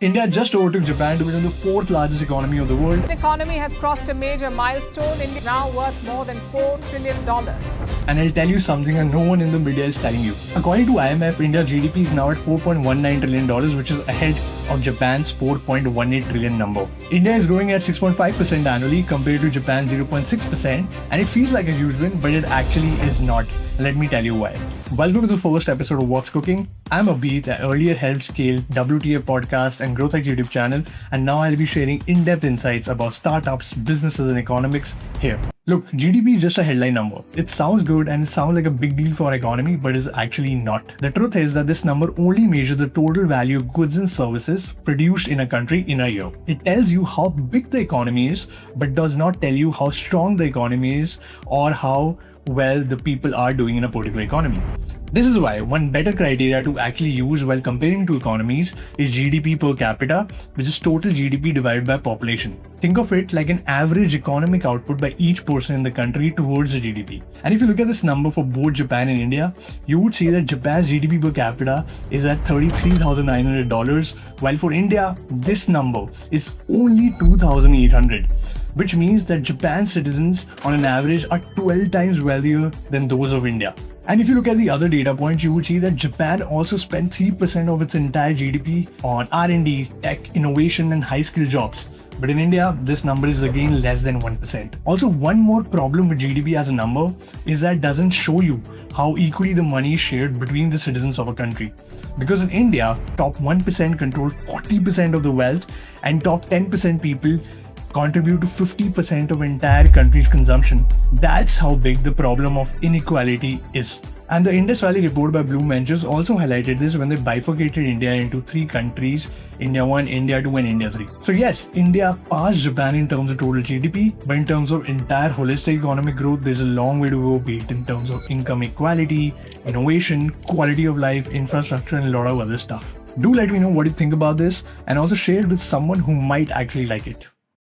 India just overtook Japan to become the fourth largest economy of the world. The economy has crossed a major milestone. India is now worth more than $4 trillion. And I'll tell you something that no one in the media is telling you. According to IMF, India's GDP is now at $4.19 trillion, which is ahead of Japan's $4.18 trillion number. India is growing at 6.5% annually compared to Japan's 0.6%, and it feels like a huge win, but it actually is not. Let me tell you why. Welcome to the first episode of What's Cooking. I'm Abheet, that earlier helped scale WTA podcast and GrowthX YouTube channel, and now I'll be sharing in-depth insights about startups, businesses, and economics here. Look, GDP is just a headline number. It sounds good and it sounds like a big deal for our economy, but is actually not. The truth is that this number only measures the total value of goods and services produced in a country in a year. It tells you how big the economy is, but does not tell you how strong the economy is or how well the people are doing in a particular economy. This is why one better criteria to actually use while comparing two economies is GDP per capita, which is total GDP divided by population. Think of it like an average economic output by each person in the country towards the GDP. And if you look at this number for both Japan and India, you would see that Japan's GDP per capita is at $33,900, while for India, this number is only $2,800. Which means that Japan's citizens on an average are 12 times wealthier than those of India. And if you look at the other data points, you would see that Japan also spent 3% of its entire GDP on R&D, tech, innovation, and high-skill jobs. But in India, this number is again less than 1%. Also, one more problem with GDP as a number is that it doesn't show you how equally the money is shared between the citizens of a country. Because in India, top 1% control 40% of the wealth, and top 10% people contribute to 50% of entire country's consumption. That's how big the problem of inequality is. And the Indus Valley report by Bloom Ventures also highlighted this when they bifurcated India into three countries: India 1, India 2, and India 3. So yes, India passed Japan in terms of total GDP, but in terms of entire holistic economic growth, there's a long way to go, be it in terms of income equality, innovation, quality of life, infrastructure, and a lot of other stuff. Do let me know what you think about this, and also share it with someone who might actually like it.